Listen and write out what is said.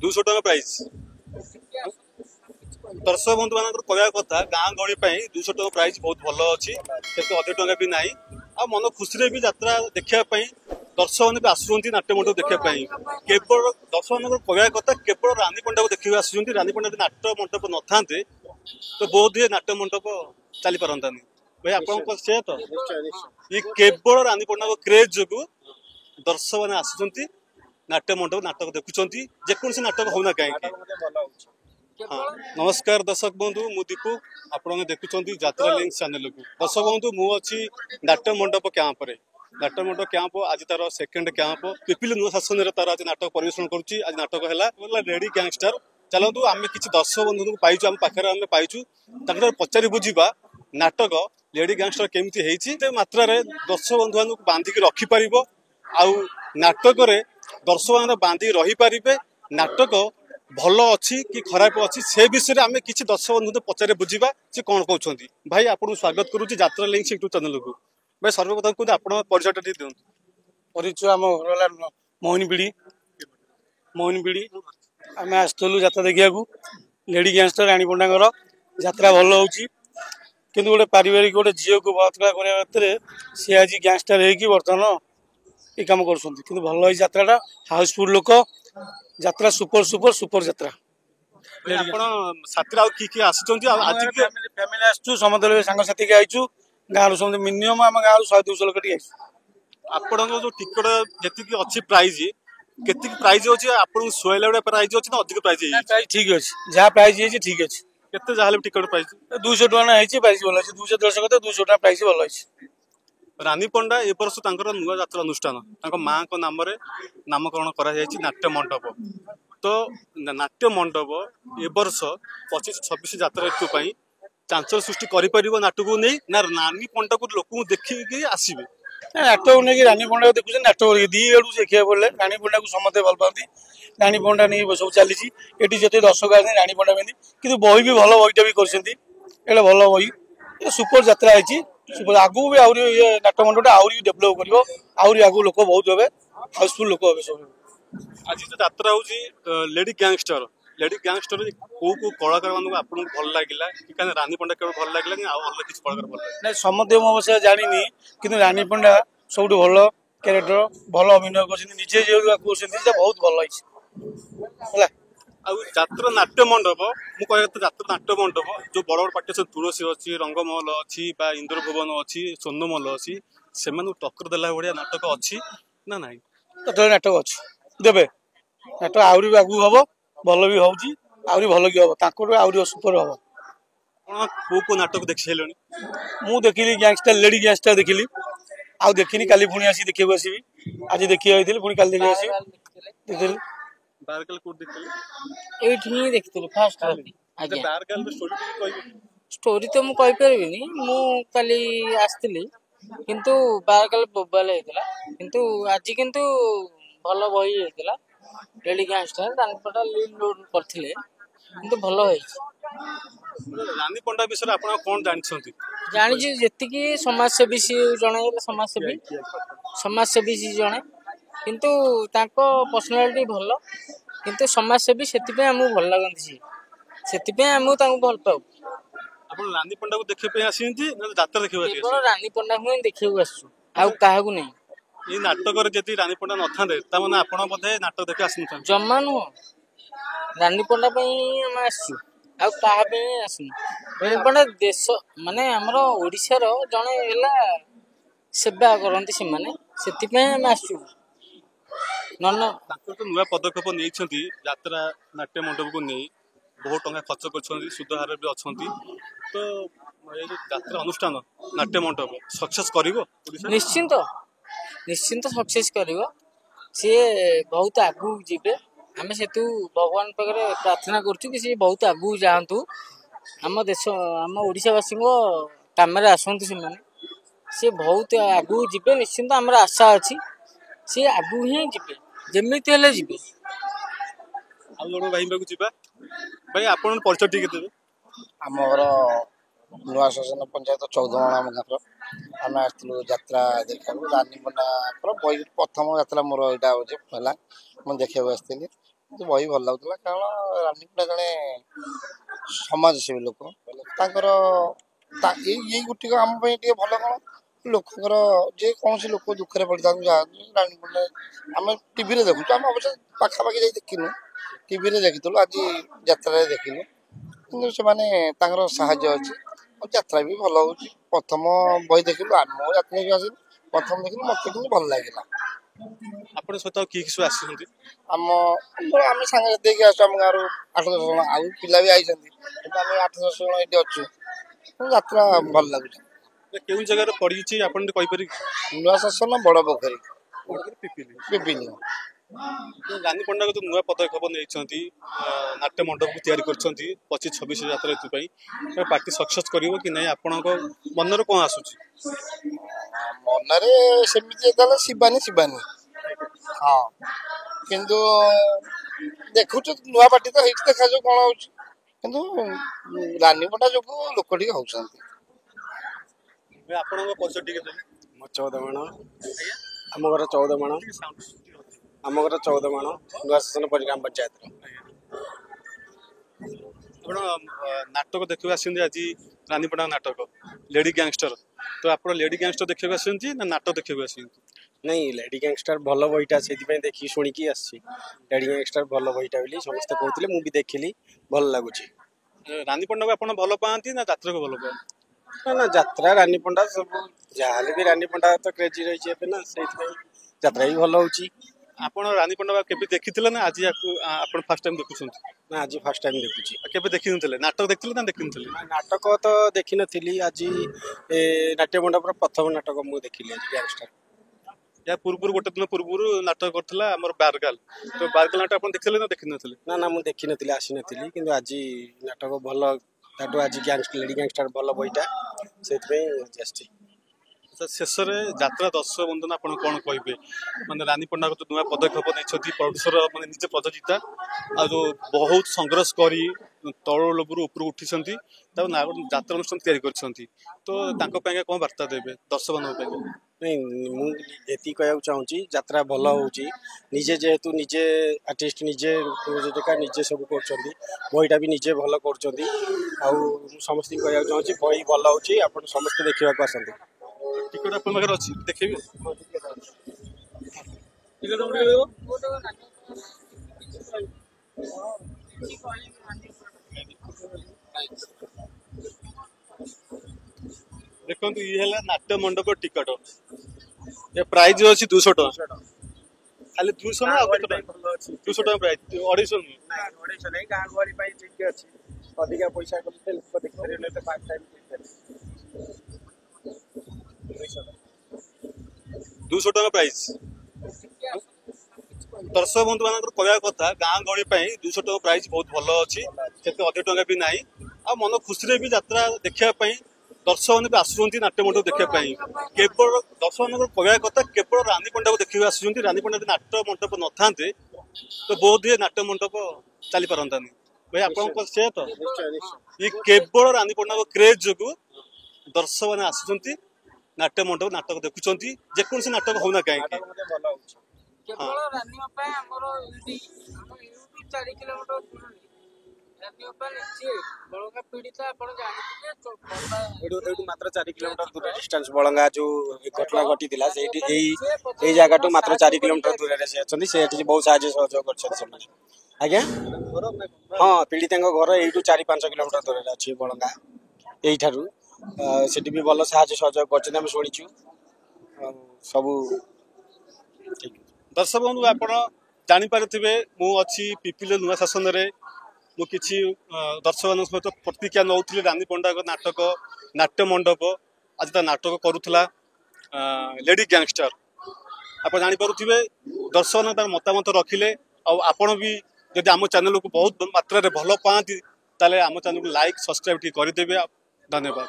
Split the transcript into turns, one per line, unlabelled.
200 टका प्राइस दर्शक बंधु मान कहवा कथा गाँ गहली 200 टका प्राइस बहुत भल अच्छी अधिक टका भी ना आ मन खुशी भी यात्रा देखापी दर्शक मैंने भी आसुँच नाट्य मंडप देखापी केवल दर्शक मान कहवा कथा केवल रानी पंडा को देखा आसुँच रानी पंडा नाट्य मंडप न था तो बहुत ही नाट्य मंडप चली पारंतानी भाई आप से तो ये केवल रानी पंडा क्रेज जो दर्शक मैंने आसुँच नाट्य मंडप नाटक देखुं जेकोसी नाटक होना कहीं। हाँ नमस्कार दर्शक बंधु मु दीपू आपने देखुं यात्रा लिंक चैनल को दर्शक बंधु मु अच्छी नाट्य मंडप कैंप नाट्य मंडप कैंप आज तार सेकेंड कैंप पिपिल नुआ शासन तार आज नाटक परिवेशन करुच्ची आज नाटक है लेडी गैंगस्टर चलतु आम कि दर्शक बंधु पाइचु आम पाखे आम पाइचु पचारि बुझा नाटक लेडी गैंगस्टर केमी मात्रा दर्शक बंधु मान बांधिकी रखिपर आउ नाटक दर्शक मैंने बांधिकी रही पारे नाटक भल अच्छी कि खराब अच्छी से विषय आम कि दर्शक बंधु पचारे बुझा सी कौन कहते भाई आपको स्वागत करुच्ची यात्रा लिंक यूट्यूब चैनल को भाई सर्वप्रथम कहते आप परिचय दिखाँ
परिचय आम घर मोहन बिड़ी आम आसलु यात्रा देखा लेडी गैंगस्टर रानी पंडा यात्रा भल हो गोटे पारिवारिक गोटे झील को बलात्कार करने सी आज गैंगस्टर बर्तमान ये कम कर भल यात्रा हाउसफुल लोक यात्रा सुपर सुपर सुपर यात्रा फैमिली आसचु समस्त सांगसाथी के आईचु गाँव समझ मिनिमम आम गाँव 100-200 लोक
आपण जो टिकट जी अच्छी प्राइज केती प्राइज अच्छी आपन सोयला बेले प्राइज अच्छी ना अधिक प्राइज
ठीक अच्छे जहाँ प्राइज ठीक अच्छे
केते जहाँ टिकट प्राइज
200 टका है प्राइस भल अच्छे 200 200 टका प्राइस भल अच्छे
रानी पंडा ए वर्ष नुआ यात्रा अनुष्ठान माँ को नाम नामकरण कर नाट्य मंडप तो नाट्य मंडप ए वर्ष 25-26 यात्रा ऋतु चांचल सृष्टि कर नाटक को नहीं ना रानी पंडा को लोक देखिए आसवे
नाटक को लेकिन रानी पंडा देखुचे नाटक दी आड़ू देखा पड़े रानी पंडा को समस्त भल पाती रानी पंडा नहीं सब चली ये दर्शक आस रानी पंडा भी कि बही भी भल बहीटा भी कर भल बही सुपर यात्रा है आगू भी आहरी नाट्य मंडप आहरी डेभलप कर आगू लोक बहुत हे हाउसफुल लोक हे सब
आज जो यात्रा हूँ लेडी गैंगस्टर को कलाकार मान आपको भल लगे रानी पंडा केवल भल लगे किसी कलाकार भल लगे
समझे मो अवश्य जानी कि रानी पंडा सब भल क्यारेक्टर भल अभिनय करजे जो बहुत भल है
यात्रा नाट्य मंडप मुझे यात्रा नाट्य मंडप जो बड़ बड़ पार्टी तुलसी अच्छी रंगमहल अच्छी इंद्र भुवन अच्छी स्वर्णमहल अच्छी से टक्कर देला भाया नाटक अच्छी ना ना
नाटक अच्छी देवे नाटक आहरी भी आगू हम भल भी होगी आहरी भल कि हम आहरी सुपर हम
को नाटक देख सारे
मु देखिली गैंगस्टर लेडी गैंगस्टर देखिली आउ देखनी काली पुणी आसी देखा आसबि आज देखी आई पुणी काली देखी आसी
बारकाल कोड
देखिए फास्ट स्टोरी तो मुझे कहीपरि मुझे आसती किंतु बारकाल बोबाल होता किंतु आज किंतु भल बही होता लेडी गैंगस्टर रानीपंडा लीड लोड करथिले किंतु भल होई
रानी पंडा विषय आप कौन जानते
जानी जी समाजसेवी सी जड़े समाजसेवी सी जड़े किंतु तांको पर्सनालिटी भल किंतु समाजसेवी से आमको भल लगती से आमको भल पाऊ
आप रानी पंडा को देखा आसी यात्रा देखा
रानी पंडा ही देखा आसु क्या नहीं
ये नाटक जी रानी पंडा न था मैंने बोधे नाटक देखे आस
जमा नुह रानी पंडा आम आसु आसनु रानी पंडा देश माने आमर ओडिशार जड़े सेवा करती से आम आसु
तो नुआ पदक्षेप नहीं यात्रा नाट्य मंडप को नहीं बहुत टंका खर्च कर सुधार भी अच्छा तो ये यात्रा अनुष्ठान नाट्य मंडप सक्सेस कर
निश्चिंत निश्चिंत सक्सेस कर सी बहुत आगू जीवे आम से भगवान पाखे प्रार्थना करूँ कि सी बहुत आगू जातु आम देश आम ओडिशावासी कम आसतु से बहुत आगू जीवे निश्चिंत आमर आशा अच्छी सी आगू ही जीवे जमीती हेले जीवे
आउ भाई जावा भाई आप परिचय टी देवे
आम घर नुआ शासन पंचायत 14 आम घर आम आसलु यात्रा देखा रानी पंडा प्रथम यात्रा मोर यहाँ हूँ मुझे देखा आसती
ମତେ ବହି ଭଲ ଲାଗୁଥିଲା କାରଣ ରାନୀ ପଣ୍ଡା ଜଣେ ସମାଜସେବୀ ଲୋକ ତାଙ୍କର ଏଇ ଗୋଟିକ ଆମ ପାଇଁ ଟିକେ ଭଲ କଣ ଲୋକଙ୍କର ଯେକୌଣସି ଲୋକ ଦୁଃଖରେ ପଡ଼ିଥାନ୍ତୁ ଯାହା ରାନୀ ପଣ୍ଡା ଆମେ ଟିଭିରେ ଦେଖୁଛୁ ଆମେ ଅବଶ୍ୟ ପାଖାପାଖି ଯାଇ ଦେଖିନୁ ଟିଭିରେ ଦେଖିଥିଲୁ ଆଜି ଯାତ୍ରାରେ ଦେଖିଲୁ କିନ୍ତୁ ସେମାନେ ତାଙ୍କର ସାହାଯ୍ୟ ଅଛି ଆଉ ଯାତ୍ରା ବି ଭଲ ହଉଛି ପ୍ରଥମ ବହି ଦେଖିଲୁ ଆମ ଯାତ୍ରାକୁ ଆସିଲୁ ପ୍ରଥମ ଦେଖିଲୁ ମତେ କିନ୍ତୁ ଭଲ ଲାଗିଲା
ଆପଣଙ୍କ ସହିତ ଆଉ କିଏ କିଏ ସବୁ ଆସିଛନ୍ତି?
ଆମେ ସାଙ୍ଗସାଥି ଦେଇକି ଆସୁଛୁ ଆମ ଗାଁରୁ 8-10 ଜଣ ଆଉ ପିଲା ବି ଆଇଛନ୍ତି କିନ୍ତୁ ଆମେ 8-10 ଜଣ ଏଠି ଅଛୁ ଯାତ୍ରା ଭଲ ଲାଗୁଛି।
କେଉଁ ଜାଗାରେ ପଡିଛି ଆପଣ ଟିକେ କହିପାରିବେ?
ନୂଆ ଶାସନ ବଡ଼ ପୋଖରୀ ପିପିଲି।
ରାନୀ ପଣ୍ଡା ଯୋଉ ନୂଆ ପଦକ୍ଷେପ ନେଇଛନ୍ତି ନାଟ୍ୟ ମଣ୍ଡପକୁ ତିଆରି କରିଛନ୍ତି 25-26 ଯାତ୍ରା ଏଥିପାଇଁ ପାର୍ଟି ସକ୍ସେସ୍ କରିବ କି ନାହିଁ ଆପଣଙ୍କ ମନରେ କଣ ଆସୁଛି?
ମନରେ ସେମିତି ଯେତେବେଳେ ଶିବାନୀ ହଁ କିନ୍ତୁ ଦେଖୁଛୁ ନୂଆ ପାର୍ଟି ତ ହେଇଛି ଦେଖାଯାଉ କଣ ହଉଛି କିନ୍ତୁ ରାନୀ ପଣ୍ଡା ଯୋଗୁ ଲୋକ ଟିକେ ହଉଛନ୍ତି।
ଆପଣଙ୍କ ପରିଚୟ ଟିକେ ଦେବେ?
ମୋ 14 ମାଣ ଆମ ଘର 14 ମାଣ ଆମ ଘର 14 ମାଣ ନୂଆ ଶାସନ ପରିଗ୍ରାମ ପଞ୍ଚାୟତର।
ଆପଣ ନାଟକ ଦେଖିବାକୁ ଆସିଛନ୍ତି ଆଜି ରାନୀ ପଣ୍ଡା ନାଟକ ଲେଡି ଗ୍ୟାଙ୍ଗଷ୍ଟର ତ ଆପଣ ଲେଡି ଗ୍ୟାଙ୍ଗଷ୍ଟର ଦେଖିବାକୁ ଆସିଛନ୍ତି ନା ନାଟକ ଦେଖିବାକୁ ଆସିଛନ୍ତି?
ନାଇଁ ଲେଡି ଗ୍ୟାଙ୍ଗଷ୍ଟର ଭଲ ବହିଟା ସେଇଥିପାଇଁ ଦେଖିକି ଶୁଣିକି ଆସିଛି। ଲେଡି ଗ୍ୟାଙ୍ଗଷ୍ଟର ଭଲ ବହିଟା ବୋଲି ସମସ୍ତେ କହୁଥିଲେ ମୁଁ ବି ଦେଖିଲି ଭଲ ଲାଗୁଛି।
ରାନୀ ପଣ୍ଡାକୁ ଆପଣ ଭଲ ପାଆନ୍ତି ନା ଯାତ୍ରାକୁ ଭଲ ପାଆନ୍ତି?
ନା ଯାତ୍ରା ରାନୀ ପଣ୍ଡା ସବୁ ଯାହାହେଲେ ବି ରାନୀ ପଣ୍ଡା ତ କ୍ରେଜି ରହିଛି ଏବେ ନା ସେଇଥିପାଇଁ ଯାତ୍ରା ବି ଭଲ ହଉଛି।
ଆପଣ ରାନୀ ପଣ୍ଡା କେବେ ଦେଖିଥିଲେ ନା ଆଜି ଆପଣ ଫାର୍ଷ୍ଟ ଟାଇମ୍ ଦେଖୁଛନ୍ତି?
ନା ଆଜି ଫାର୍ଷ୍ଟ ଟାଇମ୍ ଦେଖୁଛି।
କେବେ ଦେଖିନଥିଲେ ନାଟକ ଦେଖିଥିଲେ ନା ଦେଖିନଥିଲେ?
ନାଟକ ତ ଦେଖିନଥିଲି ଆଜି ନାଟ୍ୟ ମଣ୍ଡପର ପ୍ରଥମ ନାଟକ ମୁଁ ଦେଖିଲି ଆଜି ଗ୍ୟାଙ୍ଗଷ୍ଟର।
ୟା ପୂର୍ବରୁ ଗୋଟେ ଦିନ ପୂର୍ବରୁ ନାଟକ କରିଥିଲା ଆମର ବାରଗାଲ ତ ବାରଗାଲ ନାଟକ ଆପଣ ଦେଖିଥିଲେ ନା ଦେଖିନଥିଲେ?
ନା ମୁଁ ଦେଖିନଥିଲି ଆସିନଥିଲି କିନ୍ତୁ ଆଜି ନାଟକ ଭଲ ତାଠୁ ଆଜି ଲେଡି ଗ୍ୟାଙ୍ଗଷ୍ଟର ଭଲ ବହିଟା ସେଥିପାଇଁ ଆଜି ଆସିଛି।
ଶେଷରେ ଯାତ୍ରା ଦର୍ଶକ ବନ୍ଧନ ଆପଣ କଣ କହିବେ ମାନେ ରାନୀ ପଣ୍ଡା ଯୋଉ ନୂଆ ପଦକ୍ଷେପ ନେଇଛନ୍ତି ପ୍ରଡ୍ୟୁସର ମାନେ ନିଜେ ପ୍ରଯୋଜିତା ଆଉ ଯୋଉ ବହୁତ ସଂଘର୍ଷ କରି ତଳ ଲୋବରୁ ଉପରକୁ ଉଠିଛନ୍ତି ତାକୁ ଯାତ୍ରା ଅନୁଷ୍ଠାନ ତିଆରି କରିଛନ୍ତି ତ ତାଙ୍କ ପାଇଁ କଣ ବାର୍ତ୍ତା ଦେବେ ଦର୍ଶକ ମାନଙ୍କ ପାଇଁ?
ନାଇଁ ମୁଁ ଏତିକି କହିବାକୁ ଚାହୁଁଛି ଯାତ୍ରା ଭଲ ହଉଛି ନିଜେ ଯେହେତୁ ନିଜେ ଆର୍ଟିଷ୍ଟ ନିଜେ ପ୍ରଯୋଜକ ନିଜେ ସବୁ କରୁଛନ୍ତି ବହିଟା ବି ନିଜେ ଭଲ କରୁଛନ୍ତି ଆଉ ମୁଁ ସମସ୍ତଙ୍କୁ କହିବାକୁ ଚାହୁଁଛି ବହି ଭଲ ହଉଛି ଆପଣ ସମସ୍ତେ ଦେଖିବାକୁ ଆସନ୍ତୁ।
ଟିକେଟ ଆପଣଙ୍କ ପାଖରେ ଅଛି ଦେଖେଇବେ? ଦେଖନ୍ତୁ ଇଏ ହେଲା ନାଟ୍ୟ ମଣ୍ଡପ ଟିକଟ ଏ ପ୍ରାଇସ୍ ଅଛି 200 ଟଙ୍କା ଖାଲି 200 ନା ଆଉ କେତେ ଟଙ୍କା? 200 ଟଙ୍କା ପ୍ରାଇସ୍ 250 ନୁହେଁ?
250 ନାହିଁ ଗାଁ ଗହଳି ପାଇଁ ଠିକ ଅଛି ଅଧିକା ପଇସା କଲେ ଲୋକ ଦେଖିପାରିବେନି ଏତେ ପାର୍ଟ ଟାଇମ୍
200 ଟଙ୍କା ପ୍ରାଇସ୍। ଦର୍ଶକ ବନ୍ଧୁ ମାନଙ୍କର କହିବା କଥା ଗାଁ ଗହଳି ପାଇଁ 200 ଟଙ୍କା ପ୍ରାଇସ୍ ବହୁତ ଭଲ ଅଛି ସେତେ ଅଧିକ ଟଙ୍କା ବି ନାହିଁ ଆଉ ମନ ଖୁସିରେ ବି ଯାତ୍ରା ଦେଖିବା ପାଇଁ ଦର୍ଶକ ମାନେ ବି ଆସୁଛନ୍ତି ନାଟ୍ୟ ମଣ୍ଡପ ଦେଖିବା ପାଇଁ କେବଳ ଦର୍ଶକ ମାନଙ୍କର କହିବା କଥା କେବଳ ରାନୀ ପଣ୍ଡାକୁ ଦେଖିବାକୁ ଆସୁଛନ୍ତି ରାନୀ ପଣ୍ଡା ଯଦି ନାଟ୍ୟ ମଣ୍ଡପ ନଥାନ୍ତେ ତ ବହୁତ ହୁଏ ନାଟ୍ୟ ମଣ୍ଡପ ଚାଲି ପାରନ୍ତାନି ଭାଇ ଆପଣଙ୍କ ସେ ତ ଇଏ କେବଳ ରାନୀ ପଣ୍ଡାଙ୍କ କ୍ରେଜ ଯୋଗୁ ଦର୍ଶକ ମାନେ ଆସୁଛନ୍ତି ନାଟ୍ୟ ମଣ୍ଡପ ନାଟକ ଦେଖୁଛନ୍ତି ଯେକୌଣସି ନାଟକ ହଉନା କାହିଁକି।
କେବଳ ରାନୀ ଅପା ଆମର ଏଇଠି 4 କିଲୋମିଟର ଦୂରରେ ରାନୀ ଅପା ନିଜେ ବଳକା ପୀଡ଼ିତ ଆପଣ ଜାଣିଥିବେ
ଏଇଠୁ ମାତ୍ର 4 କିଲୋମିଟର ଦୂର ଡିଷ୍ଟାନ୍ସ ବଳଙ୍ଗା ଯୋଉ ଘଟଣା ଘଟିଥିଲା ସେଇଠି ଏଇ ଜାଗାଠୁ ମାତ୍ର 4 କିଲୋମିଟର ଦୂରରେ ସେ ଅଛନ୍ତି ସେ ଏଠି ବହୁତ ସାହାଯ୍ୟ ସହଯୋଗ କରିଛନ୍ତି ସେମାନେ। ଆଜ୍ଞା ହଁ ପୀଡ଼ିତାଙ୍କ ଘର ଏଇଠୁ 4-5 କିଲୋମିଟର ଦୂରରେ ଅଛି ବଳଙ୍ଗା ଏଇଠାରୁ ସେଠି ବି ଭଲ ସାହାଯ୍ୟ ସହଯୋଗ କରିଛନ୍ତି ଆମେ ଶୁଣିଛୁ ସବୁ ଠିକ।
ଦର୍ଶକ ବନ୍ଧୁ ଆପଣ ଜାଣିପାରୁଥିବେ ମୁଁ ଅଛି ପିପିଲି ନୂଆ ଶାସନରେ ମୁଁ କିଛି ଦର୍ଶକମାନଙ୍କ ସହିତ ପ୍ରତିକ୍ରିୟା ନେଉଥିଲି ରାନୀ ପଣ୍ଡାଙ୍କ ନାଟକ ନାଟ୍ୟ ମଣ୍ଡପ ଆଜି ତା ନାଟକ କରୁଥିଲା ଲେଡି ଗ୍ୟାଙ୍ଗଷ୍ଟର ଆପଣ ଜାଣିପାରୁଥିବେ ଦର୍ଶକମାନେ ତାର ମତାମତ ରଖିଲେ ଆଉ ଆପଣ ବି ଯଦି ଆମ ଚ୍ୟାନେଲକୁ ବହୁତ ମାତ୍ରାରେ ଭଲ ପାଆନ୍ତି ତାହେଲେ ଆମ ଚ୍ୟାନେଲକୁ ଲାଇକ୍ ସବସ୍କ୍ରାଇବ୍ ଟିକେ କରିଦେବେ ଧନ୍ୟବାଦ।